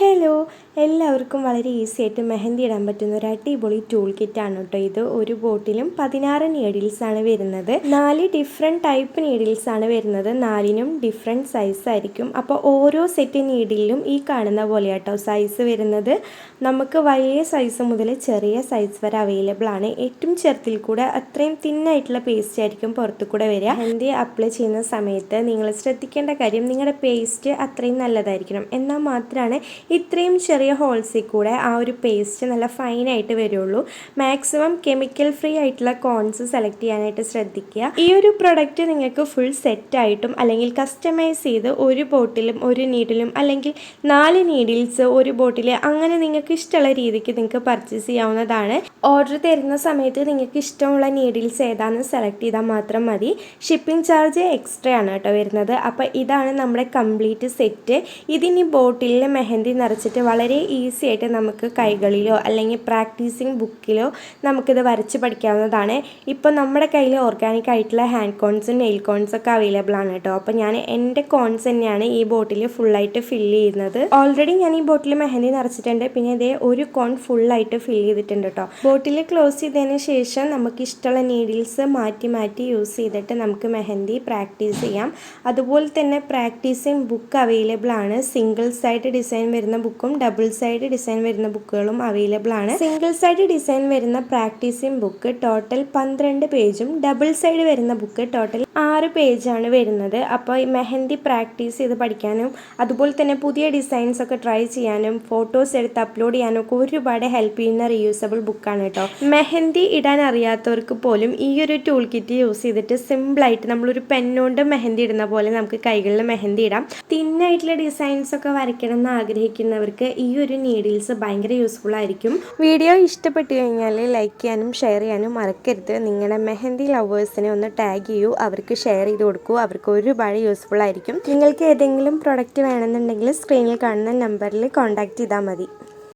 Hello, എല്ലാവർക്കും വളരെ easy ആയിട്ട് മെഹന്തി ഇടാൻ പറ്റുന്ന ഒരു അടിപൊളി ടൂൾ കിറ്റാണ് കേട്ടോ ഇത്. ഒരു ബോട്ടിലും 16 നീഡിൽസാണ് വരുന്നത്. 4 ഡിഫറെൻറ്റ് ടൈപ്പ് നീഡിൽസാണ് വരുന്നത്. 4നും ഡിഫറെൻറ്റ് സൈസ് ആയിരിക്കും. അപ്പോൾ ഓരോ സെറ്റ് നീഡിലും ഈ കാണുന്ന പോലെ കേട്ടോ സൈസ് വരുന്നത്. നമുക്ക് വലിയ സൈസ് മുതൽ ചെറിയ സൈസ് വരെ അവൈലബിൾ ആണ്. ഏറ്റവും ചെറുതിൽ കൂടെ അത്രയും തിന്നായിട്ടുള്ള പേസ്റ്റ് ആയിരിക്കും പുറത്തു കൂടെ വരിക. മെഹന്തി അപ്ലൈ ചെയ്യുന്ന സമയത്ത് നിങ്ങൾ ശ്രദ്ധിക്കേണ്ട കാര്യം നിങ്ങളുടെ പേസ്റ്റ് അത്രയും നല്ലതായിരിക്കണം. എന്നാൽ മാത്രമാണ് ഇത്രയും ചെറിയ ഹോൾസിൽ കൂടെ ആ ഒരു പേസ്റ്റ് നല്ല ഫൈനായിട്ട് വരുള്ളൂ. മാക്സിമം കെമിക്കൽ ഫ്രീ ആയിട്ടുള്ള കോൺസ് സെലക്ട് ചെയ്യാനായിട്ട് ശ്രദ്ധിക്കുക. ഈ ഒരു പ്രൊഡക്റ്റ് നിങ്ങൾക്ക് ഫുൾ സെറ്റായിട്ടും അല്ലെങ്കിൽ കസ്റ്റമൈസ് ചെയ്ത് ഒരു ബോട്ടിലും ഒരു നീഡിലും അല്ലെങ്കിൽ 4 നീഡിൽസ് ഒരു ബോട്ടിൽ അങ്ങനെ നിങ്ങൾക്ക് ഇഷ്ടമുള്ള രീതിക്ക് നിങ്ങൾക്ക് പർച്ചേസ് ചെയ്യാവുന്നതാണ്. ഓർഡർ തരുന്ന സമയത്ത് നിങ്ങൾക്ക് ഇഷ്ടമുള്ള നീഡിൽസ് ഏതാണെന്ന് സെലക്ട് ചെയ്താൽ മാത്രം മതി. ഷിപ്പിംഗ് ചാർജ് എക്സ്ട്രാ ആണ് കേട്ടോ വരുന്നത്. അപ്പോൾ ഇതാണ് നമ്മുടെ കംപ്ലീറ്റ് സെറ്റ്. ഇതിനി ബോട്ടിലിൽ മെഹന്തി നിറച്ചിട്ട് വളരെ ഈസി ആയിട്ട് നമുക്ക് കൈകളിലോ അല്ലെങ്കിൽ പ്രാക്ടീസിങ് ബുക്കിലോ നമുക്കിത് വരച്ച് പഠിക്കാവുന്നതാണ്. ഇപ്പോൾ നമ്മുടെ കയ്യിൽ ഓർഗാനിക് ആയിട്ടുള്ള ഹാൻഡ് കോൺസും നെയിൽ കോൺസൊക്കെ അവൈലബിൾ ആണ് കേട്ടോ. അപ്പോൾ ഞാൻ എൻ്റെ കോൺസ് തന്നെയാണ് ഈ ബോട്ടിൽ ഫുള്ളായിട്ട് ഫില്ല് ചെയ്യുന്നത്. ഓൾറെഡി ഞാൻ ഈ ബോട്ടിൽ മെഹന്തി നിറച്ചിട്ടുണ്ട്. പിന്നെ ഇതേ ഒരു കോൺ ഫുള്ളായിട്ട് ഫില്ല് ചെയ്തിട്ടുണ്ട് കേട്ടോ. ബോട്ടിൽ ക്ലോസ് ചെയ്തതിന് ശേഷം നമുക്ക് ഇഷ്ടമുള്ള നീഡിൽസ് മാറ്റി മാറ്റി യൂസ് ചെയ്തിട്ട് നമുക്ക് മെഹന്തി പ്രാക്ടീസ് ചെയ്യാം. അതുപോലെ തന്നെ പ്രാക്ടീസിങ് ബുക്ക് അവൈലബിൾ ആണ്. സിംഗിൾ സൈഡ് ഡിസൈൻ വരുന്ന ബുക്കും ഡബിൾ സൈഡ് ഡിസൈൻ വരുന്ന ബുക്കുകളും അവൈലബിൾ ആണ്. സിംഗിൾ സൈഡ് ഡിസൈൻ വരുന്ന പ്രാക്ടീസിങ് ബുക്ക് ടോട്ടൽ 12 പേജും ഡബിൾ സൈഡ് വരുന്ന ബുക്ക് ടോട്ടൽ 6 പേജാണ് വരുന്നത്. അപ്പോൾ ഈ മെഹന്തി പ്രാക്ടീസ് ചെയ്ത് പഠിക്കാനും അതുപോലെ തന്നെ പുതിയ ഡിസൈൻസ് ഒക്കെ ട്രൈ ചെയ്യാനും ഫോട്ടോസ് എടുത്ത് അപ്ലോഡ് ചെയ്യാനും ഒക്കെ ഒരുപാട് ഹെൽപ്പ് ചെയ്യുന്ന റീയൂസബിൾ ബുക്കാണ് കേട്ടോ. മെഹന്തി ഇടാൻ അറിയാത്തവർക്ക് പോലും ഈ ഒരു ടൂൾ കിറ്റ് യൂസ് ചെയ്തിട്ട് സിമ്പിളായിട്ട് നമ്മളൊരു പെന്നോണ്ട് മെഹന്തി ഇടുന്ന പോലെ നമുക്ക് കൈകളിൽ മെഹന്തി ഇടാം. തിന്നായിട്ടുള്ള ഡിസൈൻസ് ഒക്കെ വരയ്ക്കണം എന്ന് ആഗ്രഹിക്കുന്നവർക്ക് ഈ ഒരു നീഡിൽസ് ഭയങ്കര യൂസ്ഫുൾ ആയിരിക്കും. വീഡിയോ ഇഷ്ടപ്പെട്ടു കഴിഞ്ഞാൽ ലൈക്ക് ചെയ്യാനും ഷെയർ ചെയ്യാനും മറക്കരുത്. നിങ്ങളുടെ മെഹന്തി ലവേഴ്സിനെ ഒന്ന് ടാഗ് ചെയ്യൂ, അവർക്ക് ഷെയർ ചെയ്ത് കൊടുക്കൂ. അവർക്ക് ഒരുപാട് യൂസ്ഫുൾ ആയിരിക്കും. നിങ്ങൾക്ക് ഏതെങ്കിലും പ്രൊഡക്റ്റ് വേണമെന്നുണ്ടെങ്കിൽ സ്ക്രീനിൽ കാണുന്ന നമ്പറിൽ കോൺടാക്റ്റ് ചെയ്താൽ മതി.